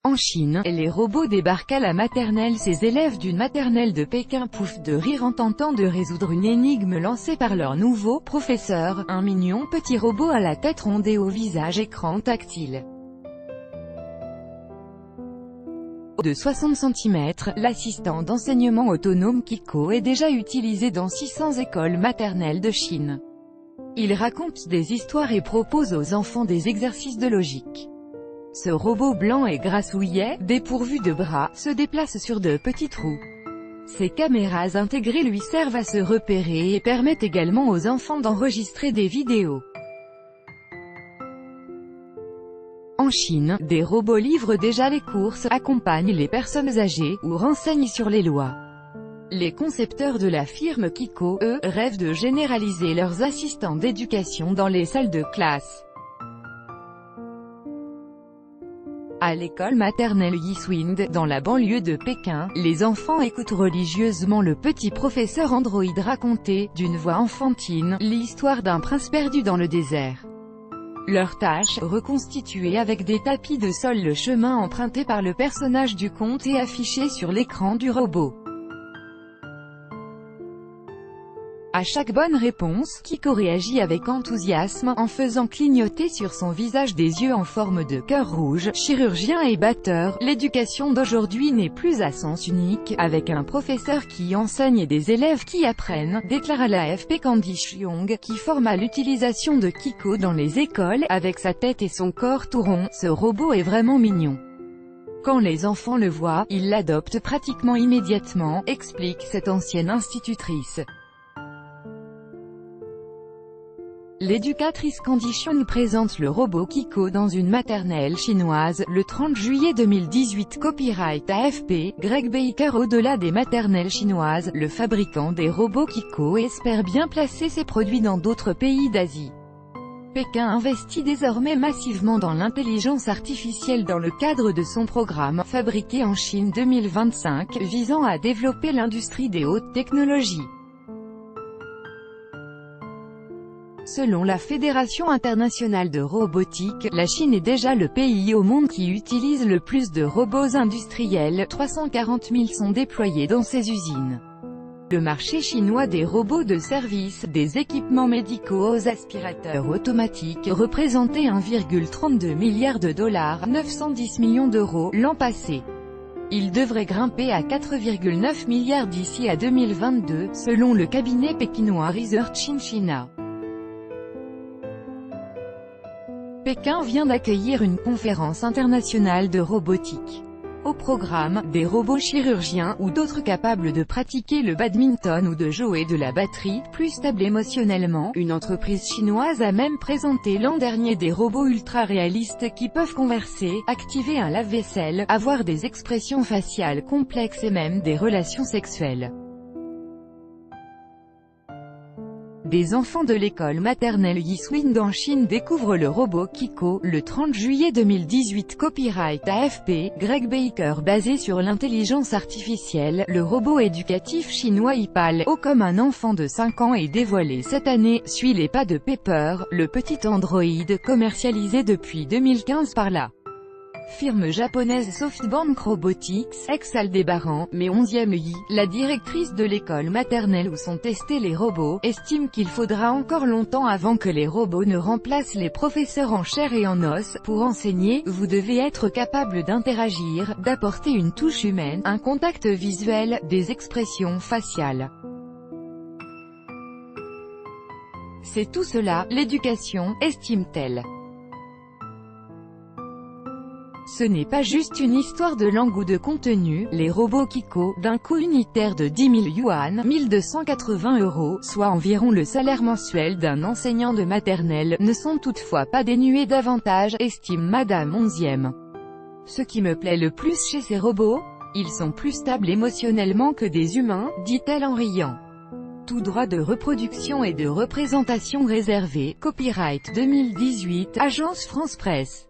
En Chine, les robots débarquent à la maternelle. Ces élèves d'une maternelle de Pékin pouffent de rire en tentant de résoudre une énigme lancée par leur nouveau professeur, un mignon petit robot à la tête ronde et au visage écran tactile. De 60 cm, l'assistant d'enseignement autonome Kiko est déjà utilisé dans 600 écoles maternelles de Chine. Il raconte des histoires et propose aux enfants des exercices de logique. Ce robot blanc et grassouillet, dépourvu de bras, se déplace sur de petits trous. Ces caméras intégrées lui servent à se repérer et permettent également aux enfants d'enregistrer des vidéos. En Chine, des robots livrent déjà les courses, accompagnent les personnes âgées, ou renseignent sur les lois. Les concepteurs de la firme Kiko, eux, rêvent de généraliser leurs assistants d'éducation dans les salles de classe. À l'école maternelle Yiswind, dans la banlieue de Pékin, les enfants écoutent religieusement le petit professeur androïde raconter, d'une voix enfantine, l'histoire d'un prince perdu dans le désert. Leur tâche, reconstituer avec des tapis de sol le chemin emprunté par le personnage du conte et affiché sur l'écran du robot. À chaque bonne réponse, Kiko réagit avec enthousiasme, en faisant clignoter sur son visage des yeux en forme de cœur rouge. Chirurgien et batteur, l'éducation d'aujourd'hui n'est plus à sens unique, avec un professeur qui enseigne et des élèves qui apprennent, déclare à l'AFP Candy Cheung, qui forme à l'utilisation de Kiko dans les écoles. Avec sa tête et son corps tout rond, ce robot est vraiment mignon. Quand les enfants le voient, ils l'adoptent pratiquement immédiatement, explique cette ancienne institutrice. L'éducatrice Candy Cheung présente le robot Kiko dans une maternelle chinoise, le 30 juillet 2018. Copyright AFP, Greg Baker. Au-delà des maternelles chinoises, le fabricant des robots Kiko espère bien placer ses produits dans d'autres pays d'Asie. Pékin investit désormais massivement dans l'intelligence artificielle dans le cadre de son programme « Fabriqué en Chine 2025 » visant à développer l'industrie des hautes technologies. Selon la Fédération internationale de robotique, la Chine est déjà le pays au monde qui utilise le plus de robots industriels, 340 000 sont déployés dans ses usines. Le marché chinois des robots de service, des équipements médicaux aux aspirateurs automatiques, représentait 1,32 milliard de dollars, 910 millions d'euros, l'an passé. Il devrait grimper à 4,9 milliards d'ici à 2022, selon le cabinet pékinois Research in China. Pékin vient d'accueillir une conférence internationale de robotique. Au programme, des robots chirurgiens, ou d'autres capables de pratiquer le badminton ou de jouer de la batterie, plus stables émotionnellement. Une entreprise chinoise a même présenté l'an dernier des robots ultra réalistes qui peuvent converser, activer un lave-vaisselle, avoir des expressions faciales complexes et même des relations sexuelles. Des enfants de l'école maternelle Yiswind en Chine découvrent le robot Kiko, le 30 juillet 2018. Copyright AFP, Greg Baker. Basé sur l'intelligence artificielle, le robot éducatif chinois Ipal, haut comme un enfant de 5 ans et dévoilé cette année, suit les pas de Pepper, le petit androïde commercialisé depuis 2015 par la firme japonaise SoftBank Robotics, ex-Aldébaran, mais 11e Yi, la directrice de l'école maternelle où sont testés les robots, estime qu'il faudra encore longtemps avant que les robots ne remplacent les professeurs en chair et en os. Pour enseigner, vous devez être capable d'interagir, d'apporter une touche humaine, un contact visuel, des expressions faciales. C'est tout cela, l'éducation, estime-t-elle. Ce n'est pas juste une histoire de langue ou de contenu. Les robots Kiko, d'un coût unitaire de 10 000 yuan, 1280 €, soit environ le salaire mensuel d'un enseignant de maternelle, ne sont toutefois pas dénués d'avantages, estime Madame 11e. Ce qui me plaît le plus chez ces robots, ils sont plus stables émotionnellement que des humains, dit-elle en riant. Tout droit de reproduction et de représentation réservé. Copyright 2018, Agence France Presse.